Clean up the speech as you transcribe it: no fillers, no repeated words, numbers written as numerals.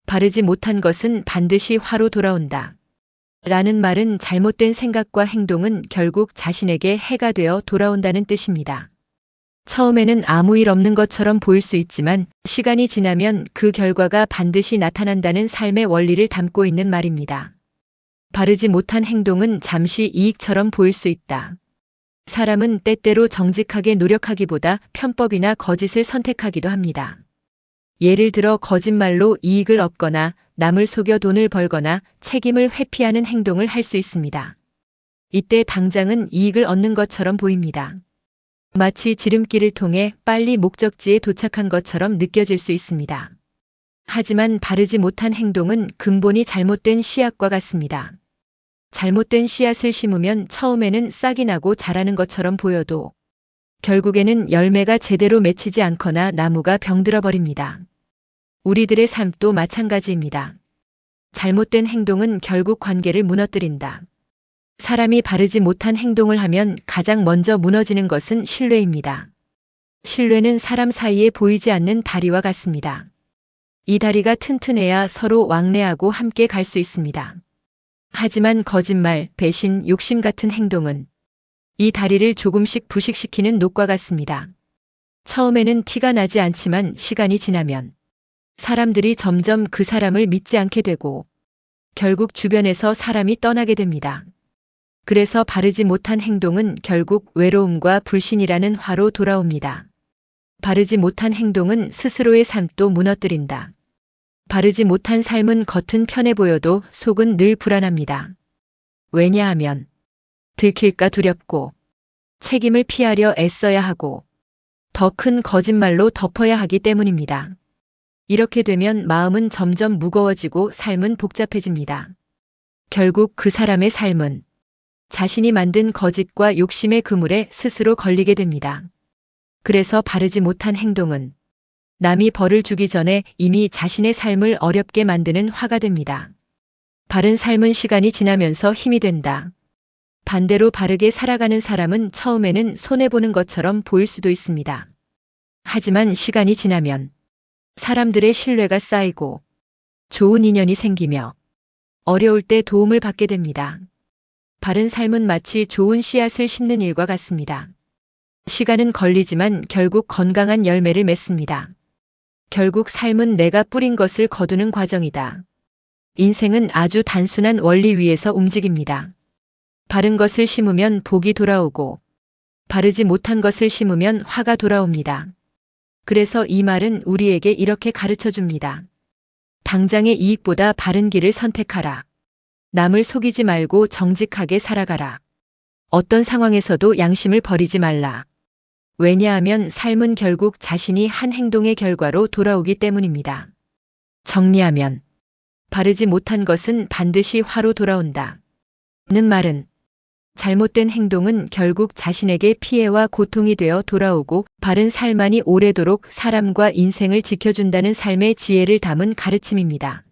바르지 못한 것은 반드시 화로 돌아온다. 라는 말은 잘못된 생각과 행동은 결국 자신에게 해가 되어 돌아온다는 뜻입니다. 처음에는 아무 일 없는 것처럼 보일 수 있지만 시간이 지나면 그 결과가 반드시 나타난다는 삶의 원리를 담고 있는 말입니다. 바르지 못한 행동은 잠시 이익처럼 보일 수 있다. 사람은 때때로 정직하게 노력하기보다 편법이나 거짓을 선택하기도 합니다. 예를 들어 거짓말로 이익을 얻거나 남을 속여 돈을 벌거나 책임을 회피하는 행동을 할 수 있습니다. 이때 당장은 이익을 얻는 것처럼 보입니다. 마치 지름길을 통해 빨리 목적지에 도착한 것처럼 느껴질 수 있습니다. 하지만 바르지 못한 행동은 근본이 잘못된 씨앗과 같습니다. 잘못된 씨앗을 심으면 처음에는 싹이 나고 자라는 것처럼 보여도 결국에는 열매가 제대로 맺히지 않거나 나무가 병들어 버립니다. 우리들의 삶도 마찬가지입니다. 잘못된 행동은 결국 관계를 무너뜨린다. 사람이 바르지 못한 행동을 하면 가장 먼저 무너지는 것은 신뢰입니다. 신뢰는 사람 사이에 보이지 않는 다리와 같습니다. 이 다리가 튼튼해야 서로 왕래하고 함께 갈 수 있습니다. 하지만 거짓말, 배신, 욕심 같은 행동은 이 다리를 조금씩 부식시키는 녹과 같습니다. 처음에는 티가 나지 않지만 시간이 지나면 사람들이 점점 그 사람을 믿지 않게 되고 결국 주변에서 사람이 떠나게 됩니다. 그래서 바르지 못한 행동은 결국 외로움과 불신이라는 화로 돌아옵니다. 바르지 못한 행동은 스스로의 삶도 무너뜨린다. 바르지 못한 삶은 겉은 편해 보여도 속은 늘 불안합니다. 왜냐하면 들킬까 두렵고 책임을 피하려 애써야 하고 더 큰 거짓말로 덮어야 하기 때문입니다. 이렇게 되면 마음은 점점 무거워지고 삶은 복잡해집니다. 결국 그 사람의 삶은 자신이 만든 거짓과 욕심의 그물에 스스로 걸리게 됩니다. 그래서 바르지 못한 행동은 남이 벌을 주기 전에 이미 자신의 삶을 어렵게 만드는 화가 됩니다. 바른 삶은 시간이 지나면서 힘이 된다. 반대로 바르게 살아가는 사람은 처음에는 손해보는 것처럼 보일 수도 있습니다. 하지만 시간이 지나면 사람들의 신뢰가 쌓이고 좋은 인연이 생기며 어려울 때 도움을 받게 됩니다. 바른 삶은 마치 좋은 씨앗을 심는 일과 같습니다. 시간은 걸리지만 결국 건강한 열매를 맺습니다. 결국 삶은 내가 뿌린 것을 거두는 과정이다. 인생은 아주 단순한 원리 위에서 움직입니다. 바른 것을 심으면 복이 돌아오고 바르지 못한 것을 심으면 화가 돌아옵니다. 그래서 이 말은 우리에게 이렇게 가르쳐 줍니다. 당장의 이익보다 바른 길을 선택하라. 남을 속이지 말고 정직하게 살아가라. 어떤 상황에서도 양심을 버리지 말라. 왜냐하면 삶은 결국 자신이 한 행동의 결과로 돌아오기 때문입니다. 정리하면 바르지 못한 것은 반드시 화로 돌아온다. 는 말은 잘못된 행동은 결국 자신에게 피해와 고통이 되어 돌아오고 바른 삶만이 오래도록 사람과 인생을 지켜준다는 삶의 지혜를 담은 가르침입니다.